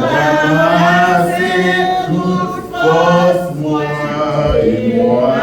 Ramasser toute force, moi et moi.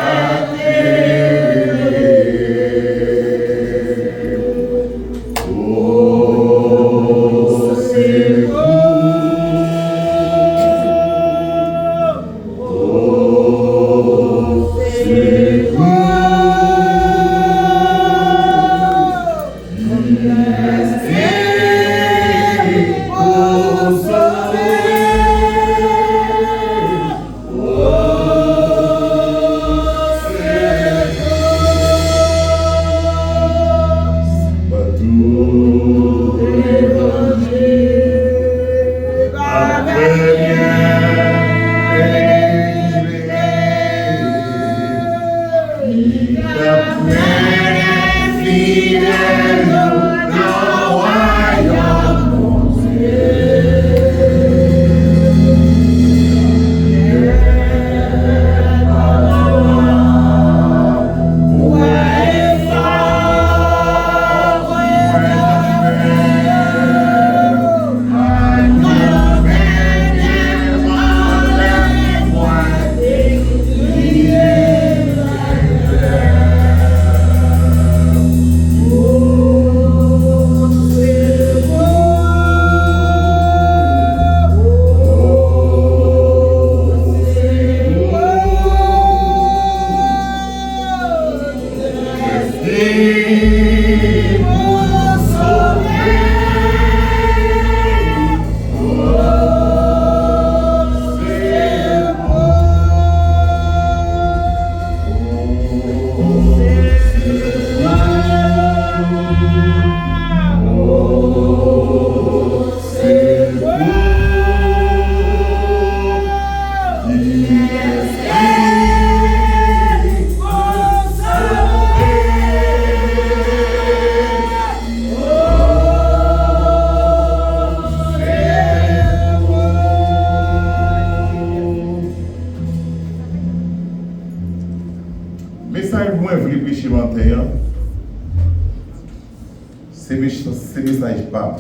C'est message pas.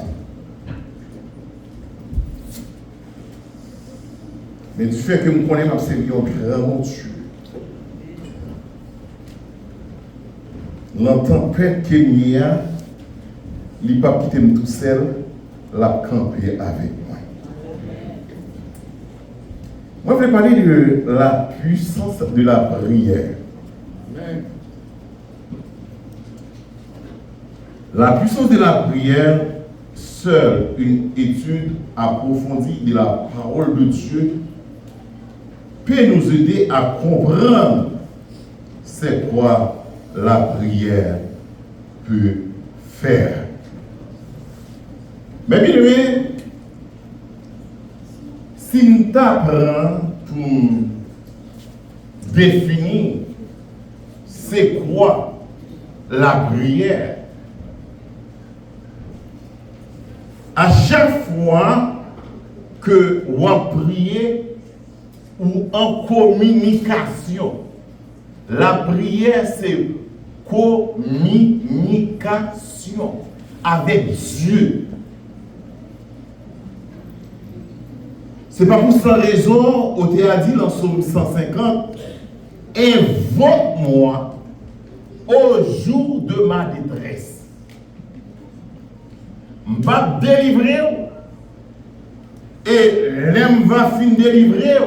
Mais du fait que nous connaissons c'est un grand Dieu. L'entempête qu'il y a, il n'a pas quitté tout seul, l'a campé avec moi. Moi, je vais parler de la puissance de la prière. Amen. La puissance de la prière, seule une étude approfondie de la parole de Dieu peut nous aider à comprendre c'est quoi la prière peut faire. Mais bien aimé, si nous t'apprenons pour définir c'est quoi la prière, à chaque fois que vous priez ou en communication, la prière c'est communication avec Dieu. C'est pas pour cette raison, au théâtre dit dans Psaume 150, invoque-moi au jour de ma détresse. Va délivrer et l'aime va fin délivrer.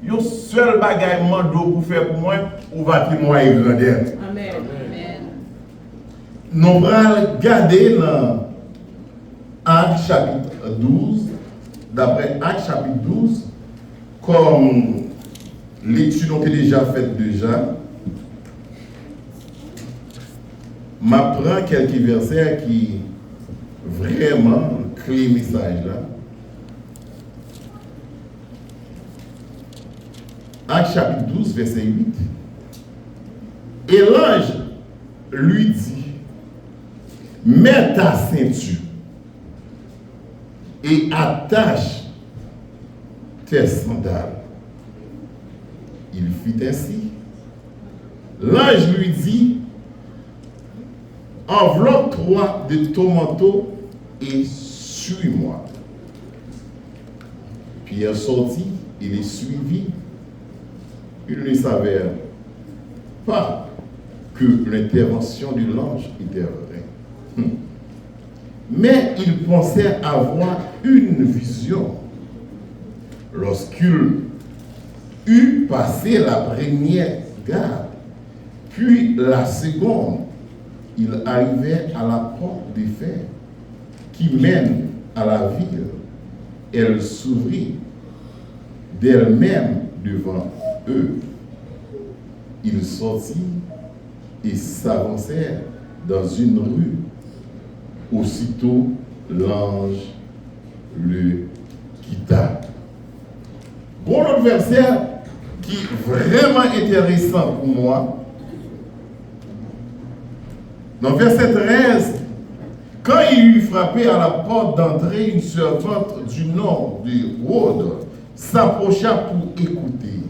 Yo seul bagaille mando pour faire pour moi ou va qui moi et grandeur. Amen. Nous allons regarder dans Actes chapitre 12, d'après Actes chapitre 12, comme l'étude ont été déjà faite déjà. M'apprend quelques versets qui vraiment clé message là. Actes chapitre 12, verset 8. Et l'ange lui dit, mets ta ceinture et attache tes sandales. Il fit ainsi. L'ange lui dit, enveloppe-toi de ton manteau et suis-moi. Pierre sortit et les suivit. Il ne savait pas que l'intervention de l'ange était vraie. Mais il pensait avoir une vision. Lorsqu'il eut passé la première garde, puis la seconde, il arrivait à la porte de fer qui mène à la ville. Elle s'ouvrit d'elle-même devant eux. Ils sortirent et s'avancèrent dans une rue. Aussitôt, l'ange le quitta. Bon, l'autre verset qui est vraiment intéressant pour moi, dans verset 13, quand il eut frappé à la porte d'entrée, une servante du nom de Rhodes s'approcha pour écouter.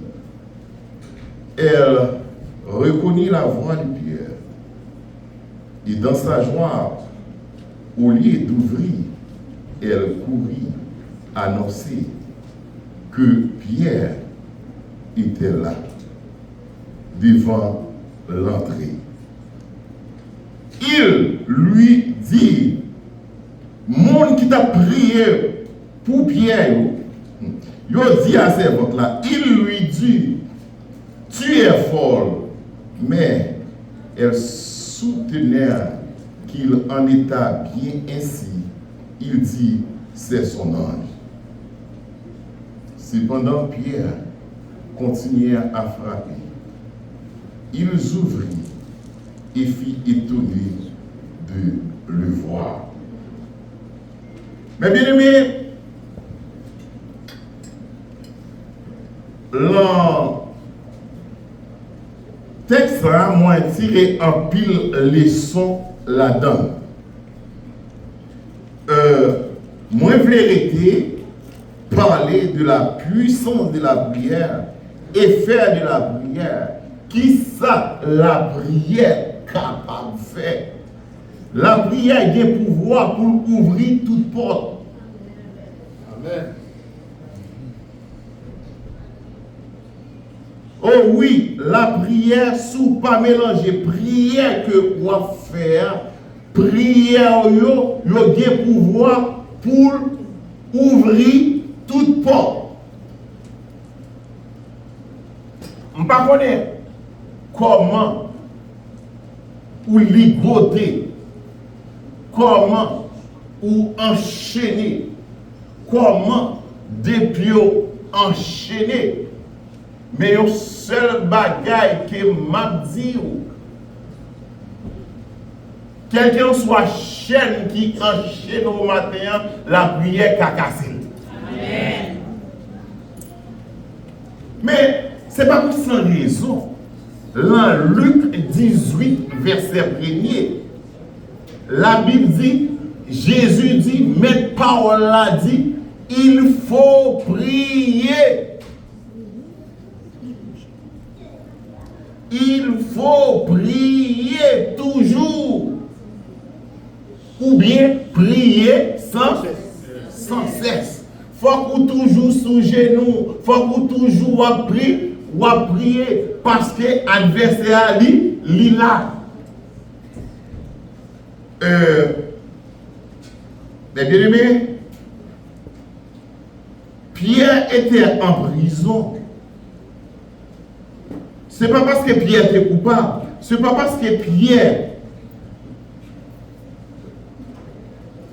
Elle reconnut la voix de Pierre. Et dans sa joie, au lieu d'ouvrir, elle courut annoncer que Pierre était là, devant l'entrée. Il lui dit, monde qui t'a prié pour Pierre, il dit à cette servante-là, il lui dit, tu es folle, mais elle soutenait qu'il en était bien ainsi. Il dit, c'est son ange. Cependant, Pierre continuait à frapper. Ils ouvrirent et fit étonné de le voir. Mais bien aimé, le texte a moins tiré en pile leçon là-dedans. Moins vérité, parler de la puissance de la prière et faire de la prière. Qui ça, la prière capable de faire? La prière a un pouvoir pour ouvrir toute porte. Amen. Oh oui, la prière, sous pas mélanger, prière que vous faire, prière, yo a un pouvoir pour ouvrir toute porte. Je ne sais pas comment ou ligoter, comment ou enchaîner, comment depuis enchaîner. Mais le seul bagage que m'a dit, quelqu'un soit chaîne qui enchaîne au matin, la prière qu'a cassé. Amen. Mais ce n'est pas pour sans raison. Dans Luc 18, verset 1er, la Bible dit, Jésus dit, mais Paul l'a dit, il faut prier. Il faut prier toujours. Ou bien prier sans cesse. Il faut que toujours sous genoux. Il faut que toujours prier parce que l'adversaire est là. Mais bien aimé, Pierre était en prison. Ce n'est pas parce que Pierre était coupable. Ce n'est pas parce que Pierre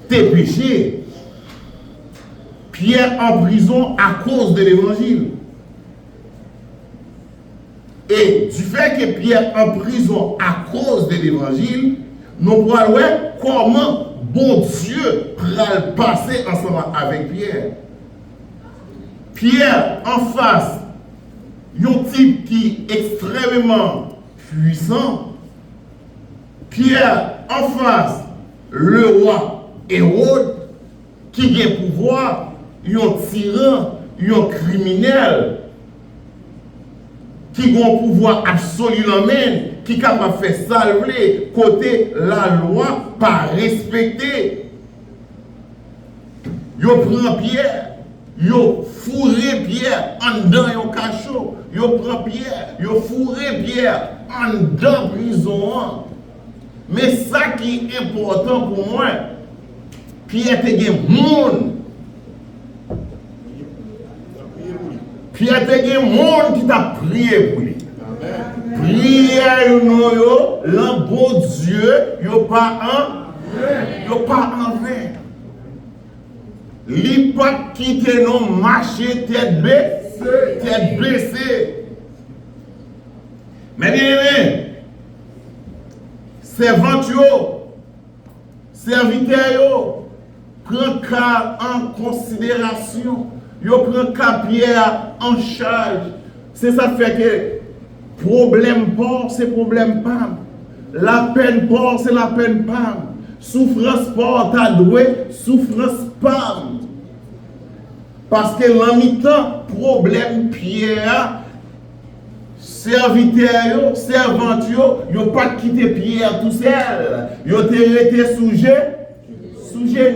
était péché. Pierre en prison à cause de l'évangile. Et du fait que Pierre en prison à cause de l'évangile, nous pourrons voir comment bon Dieu va passer ensemble avec Pierre. Pierre en face, un type qui est extrêmement puissant. Pierre en face, le roi Hérode, qui a un pouvoir, un tyran, un criminel, qui a un pouvoir absolu qui est capable de faire salver côté la loi pas respectée. Yo prend Pierre, yo fourré Pierre en dedans yon cachot, yo prend Pierre, yo fourré Pierre en dedans prison. Mais ça qui est important pour moi, Pierre te gen moun. Pierre te gen moun qui t'a prié pour lui. Prière non yo, l'un bon Dieu, yo pas en vain. Li pas quitter non marcher tête baissée. Mais bien, servant serviteur prend cas en considération, yo prend cas Pierre en charge. C'est ça fait que problème pas, c'est problème pas. La peine pas, c'est la peine pas. Souffrance pas, t'as doué, souffrance pas. Parce que l'en mi-temps, problème Pierre, serviteur, servant, yo pas quitté Pierre tout seul. Yo été sujet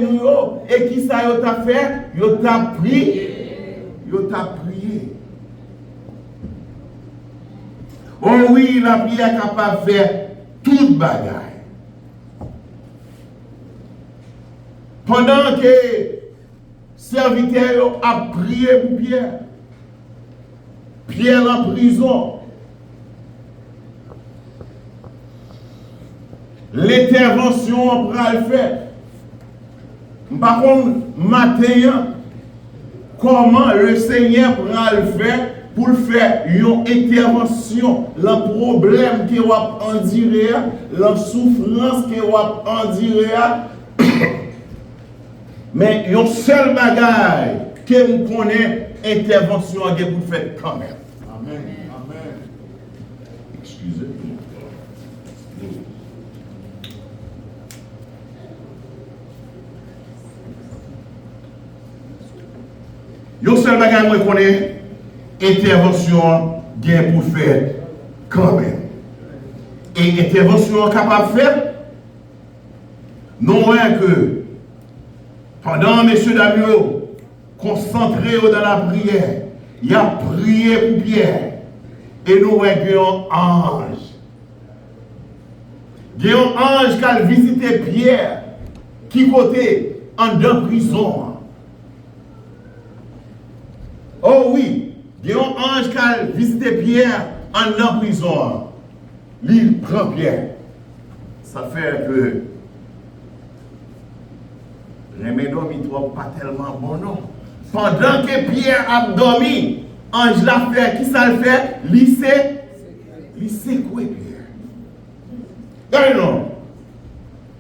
nous et qui ça yo t'a fait? Yo t'a prié. Oh oui, la prière capable de faire toute bagaille. Pendant que serviteur a prié pour Pierre en prison, l'intervention va le faire. Par contre, matin, comment le Seigneur va le faire pour faire une intervention, le problème que vous en direz, la souffrance que vous en direz. Mais il y a un seul bagage que vous connaissez, intervention que vous faites quand même. Amen. Amen. Excusez-moi. Il y a un seul bagage que vous connaissez, intervention que vous faites quand même. Et intervention capable de faire, non moins que pendant messieurs Damio, concentré dans la prière, il a prié pour Pierre. Et nous avons un ange. Il y a un ange qui a visité Pierre, qui côté en deux prison. Oh oui, il y a un ange qui a visité Pierre en deux prison. Il prend Pierre. Ça fait que les dormi pas tellement bon non. Pendant que Pierre a dormi, ange l'a fait, qui ça le fait? Lycée quoi Pierre? Non.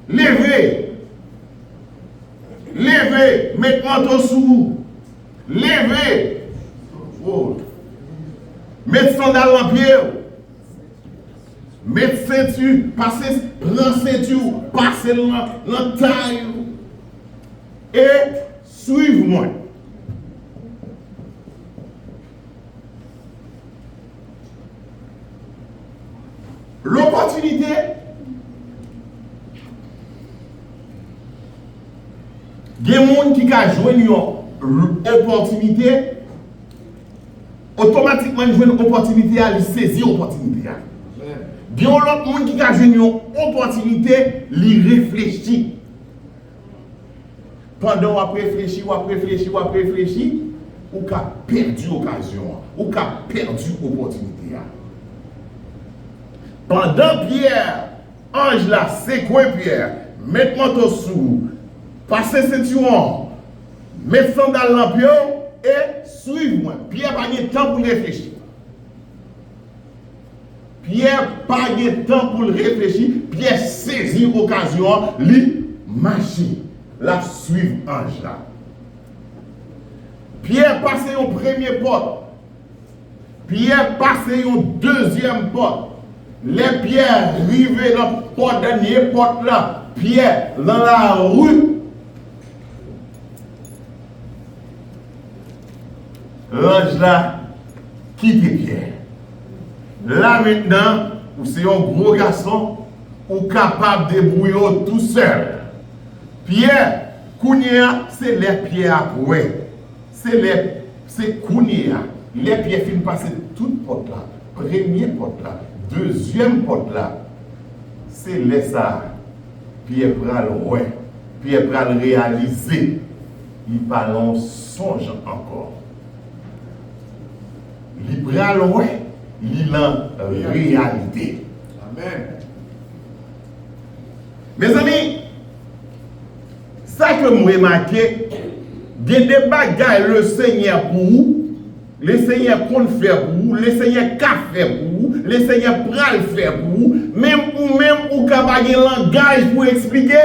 Levez, mettez manteau sous. Levez. Oh. Mettez sandales en pied. Mettez ceinture, passez, prends ceinture, passez dans taille. Et suivez-moi. L'opportunité il y a des gens qui ont joué une opportunité, automatiquement ils jouent une opportunité à saisir l'opportunité. Il y a d'autres gens qui ont joué une opportunité, ils réfléchissent. Pendant qu'on réfléchit, ou qu'on perdu l'occasion, ou qu'on perdu l'opportunité. Pendant Pierre, ange là, c'est quoi Pierre? Mettez manteau sous, passez ceinture, mettez sandales dans le pied et suivez-moi. Pierre n'a pas de temps pour réfléchir. Pierre n'a pas de temps pour réfléchir. Pierre saisit l'occasion, lui marcher. La suivre ange là. Pierre passe au premier porte. Pierre passe au deuxième porte. Les pierres arrivent dans la porte dernière porte là. Pierre dans la rue. L'ange là quitte Pierre. Là maintenant, c'est un gros garçon ou capable de débrouiller tout seul. Pierre, Kounia, c'est les pierres à couer. c'est Kounia. Les pierres finissent passer toute porte là. Première porte là. Deuxième porte là. C'est les ça. Pierre pral ouais. Pierre pral réaliser. Il parle en songe encore. Il pral ouais. Il en réalité. Amen. Mes amis, ça que vous remarquez, il y a des bagages le Seigneur pour vous, le Seigneur compte faire pour vous, le Seigneur qu'a fait pour vous, le Seigneur pral faire pour vous, même ou capable de langage pour expliquer.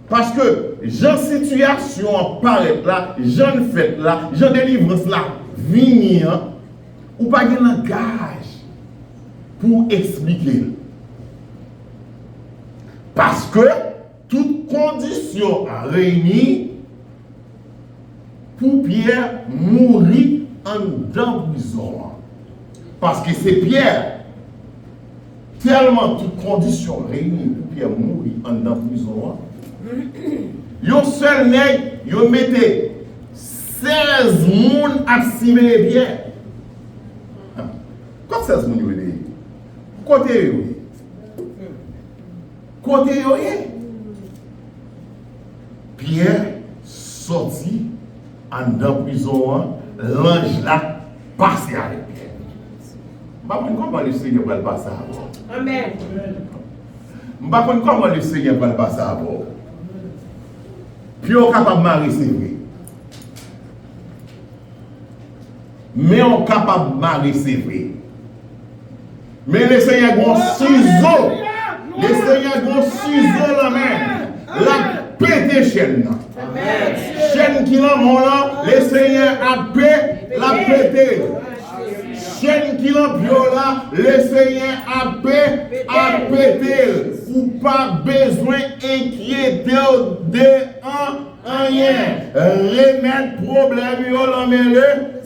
Parce que j'en situation paraît là, j'en fait là, j'en délivrance là, venir, ou pas de langage pour expliquer. Parce que toute condition réunie pour Pierre mourir en dedans prison. Parce que c'est Pierre, tellement toute condition réunie pour Pierre mourir en dedans prison. Yon seul nègre, yon mette 16 moun à simuler Pierre. Quand 16 moun yon mette? Côté yon. Côté yon. Pierre sorti en dedans prison, l'ange là passé avec Pierre. Je ne sais pas comment le Seigneur va le passer avant. Amen. Je ne sais pas comment le Seigneur va le passer avant. Puis on est capable de marier, c'est vrai. Mais on est capable de marier, c'est vrai. Mais le Seigneur a un ciseau. Le Seigneur a un ciseau la main. La pété chaîne. Chaîne qui l'a mon là, le Seigneur a pété la pété. Chaîne qui l'a là, le Seigneur a pété. Ou pas besoin d'inquiéter de rien. Remettre problème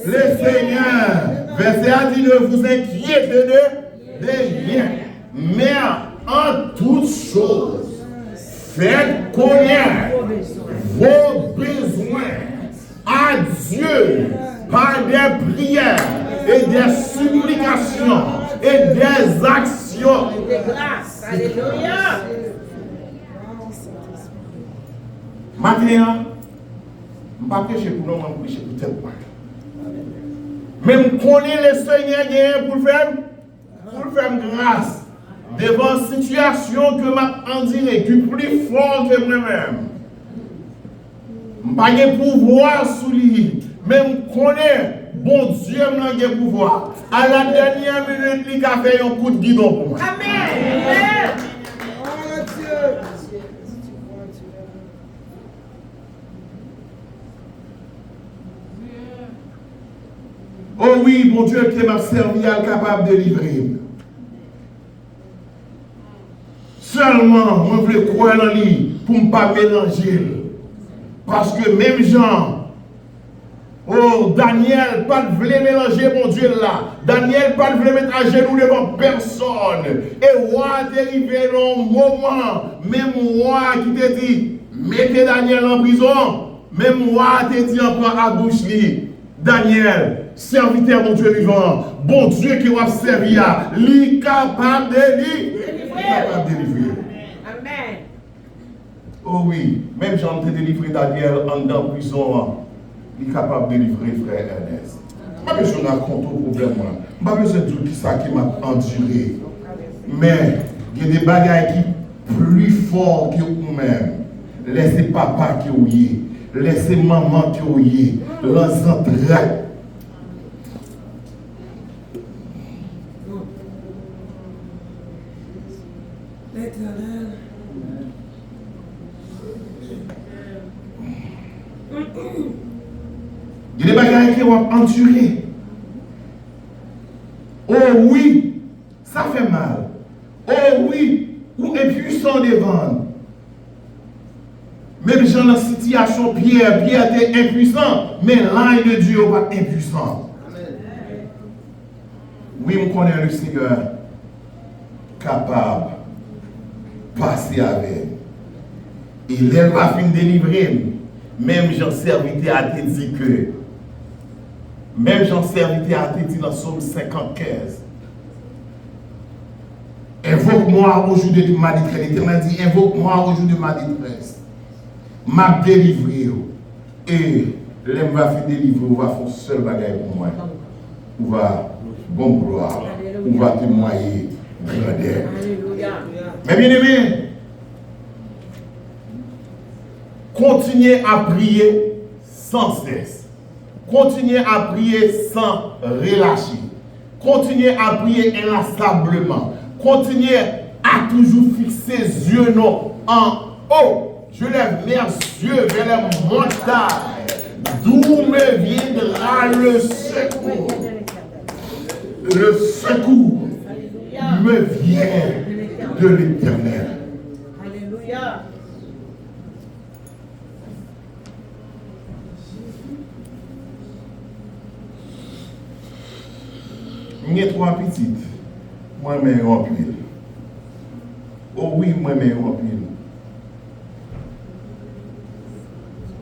le Seigneur. Verset a dit ne vous inquiétez de rien. Mais en toutes choses, faites connaître vos besoins à Dieu par des prières et des supplications et des actions. De grâce. Alléluia. Maintenant, je ne vais pas prêcher pour nous, je vais prêcher pour tel point. Même connaître le Seigneur pour faire grâce devant une situation que m'a en direct, du plus fort que moi-même. Je n'ai pas de pouvoir sur lui. Même connaître, bon Dieu n'a pas de pouvoir. À la dernière minute, il a fait un coup de guidon pour moi. Amen. Oh oui, mon Dieu qui m'a servi à capable de livrer. Seulement, moi je veux croire en lui pour ne pas mélanger. Parce que même Jean, oh Daniel, pas de voulait mélanger mon Dieu là. Daniel, pas de voulait mettre à genoux devant personne. Et roi est arrivé dans un moment, même roi qui te dit, mettez Daniel en prison. Même roi te dit encore à bouche li, Daniel, serviteur mon Dieu vivant, bon Dieu qui va servir, lui capable de délivrer. Amen. Oh oui, même Jean t'a délivré Daniel en dans prison, il est capable de délivrer frère Ernest. Je n'ai pas besoin de raconter au problème. Je n'ai pas besoin de tout ça qui m'a enduré. Mais il y a des bagages qui sont plus forts que vous-même. Laissez papa qui vous y est. Laissez maman qui vous y est. Leurs entrailles. Il y a des bagages qui vont endurer. Oh oui, ça fait mal. Oh oui, ou impuissant devant. Même dans la situation, Pierre était impuissant, mais l'âme de Dieu n'est pas impuissant. Oui, on connaît le Seigneur capable de passer avec. Et il va finir délivrer. même Jean serviteur a te dit que, même Jean serviteur a te dit dans Somme 55, invoque-moi au jour de ma détresse. L'Éternel dit, invoque-moi au jour de ma détresse. M'a délivré. Et l'homme va faire délivrer, on va faire un seul bagage pour moi. On va, bon gloire, on va témoigner grandeur. Mais bien aimé, continuez à prier sans cesse. Continuez à prier sans relâcher. Continuez à prier inlassablement. Continuez à toujours fixer les yeux non en haut. Je lève mes yeux vers les montagnes, d'où me viendra le secours. Le secours me vient de l'Éternel. Alléluia. Il y a 3 petites. Moi-même en pile. Oh oui, moi-même en pile.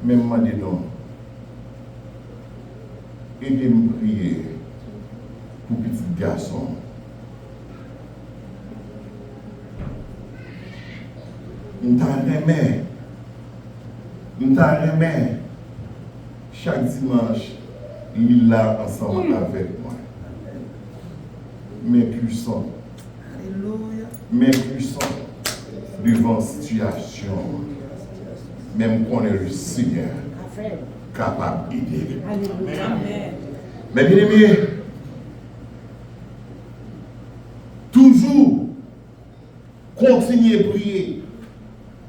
Même moi dedans. Aidez-moi à prier pour petit garçon. Nous remet chaque dimanche, il est là ensemble avec moi. Mais puissant. Mais puissant devant situation. Même qu'on est le Seigneur capable d'aider. Mais bien aimé, toujours continuez à prier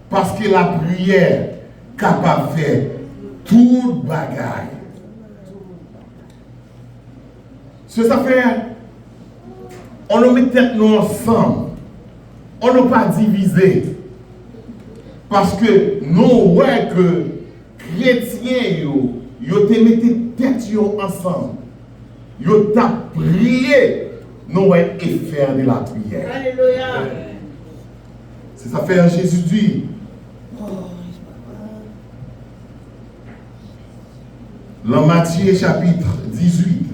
parce que la prière capable de faire toute bagaille. Ce que ça fait, on nous met tête nous ensemble, on ne pas divisé. Parce que nous voyons que chrétiens, ils te mettent tête ensemble. Ils t'ont prié, nous voyons faire de la prière. Alléluia. C'est ça fait Jésus dit. Dans Matthieu chapitre 18.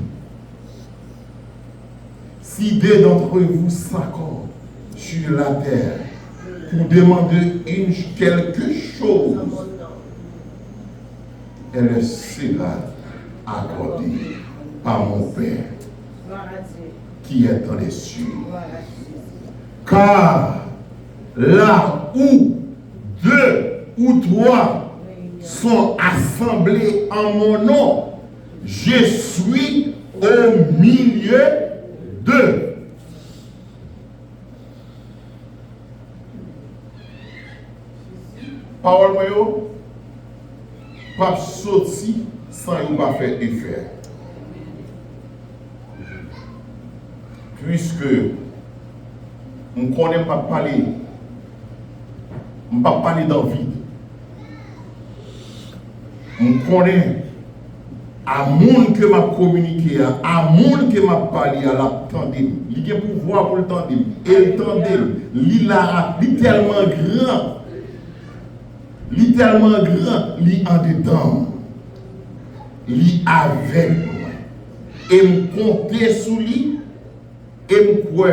Si deux d'entre vous s'accordent sur la terre pour demander quelque chose, elle sera accordée par mon Père qui est dans les cieux. Car là où 2 ou 3 sont assemblés en mon nom, je suis au milieu d'eux. Parole moi yo, pas sorti sans y pas faire effet. Puisque on ne connaît pas parler, on ne pas parler dans le vide. On connaît à monde que m'a communiqué, à monde que m'a parlé, à l'attendre. Il a pouvoir pour le tendre. Et le tendre, il est tellement grand. Il tellement grand, il en dedans. Il avec moi. Et me compter sous lui. Et me croire.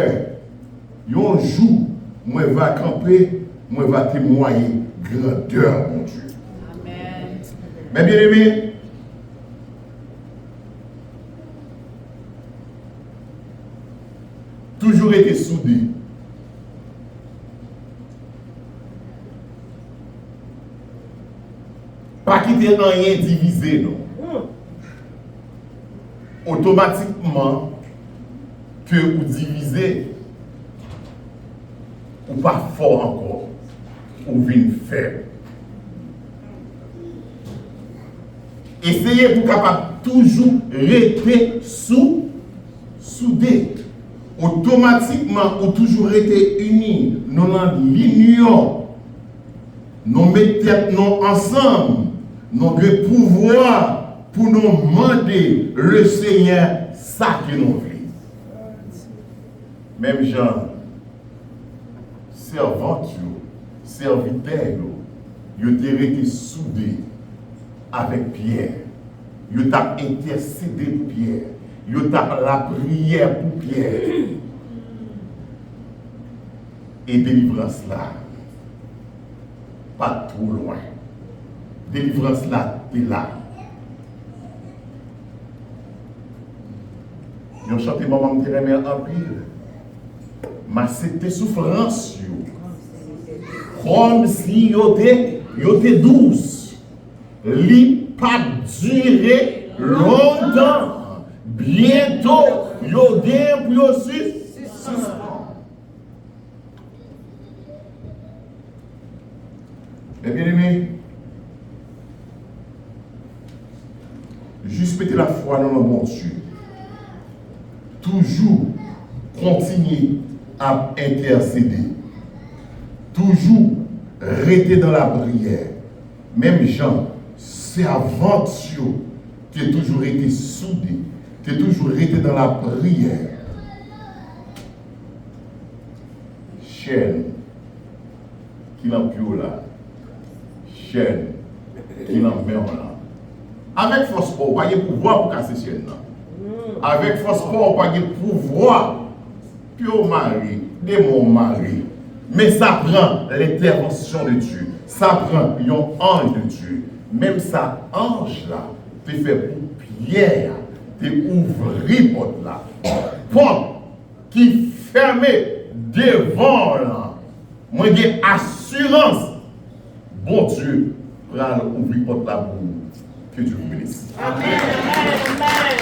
Un jour, moi va camper, moi va témoigner grandeur, mon Dieu. Amen. Mais bien aimé, toujours été soudé. Pas quitter rien divisé, non. Automatiquement, que vous divisez, ou pas fort encore, ou venez faible. Essayez pour capable toujours rester soudé. Automatiquement, ou toujours été unis. Nous dans l'union. Nous mettons nous ensemble. Nous avons pouvoir pour nous demander le Seigneur ça que nous voulons. Même Jean, servant, serviteur, ils ont été soudés avec Pierre. Yo t'a intercédé pour Pierre. Yo t'a la prière pour Pierre. Et délivrance là, pas trop loin. Délivrance là, t'es là. Yo chanté maman me remet en pile. Mais c'était souffrance yo. Comme si yo te douce. Li pas duré longtemps. Bientôt, yo gen pour yo suspend. Mais bien aimé, juste péter la foi dans le bon Dieu. Toujours continuer à intercéder. Toujours rester dans la prière. Même Jean, c'est avant Dieu, tu as toujours été soudé, tu as toujours été dans la prière. Chaîne qui l'en pio là, chaîne qui l'en met là. Avec force pour pas de pouvoir pour casser chaîne là. Avec force pour pas de pouvoir, pio mari, démon mari. Mais ça prend l'intervention de Dieu. Ça prend un ange de Dieu. Même ça, ange là, te fait pour Pierre, te ouvrir porte là. Porte qui fermée devant là. Moi, j'ai assurance. Bon Dieu, pour ouvrir porte là pour que Dieu vous bénisse. Amen. Amen.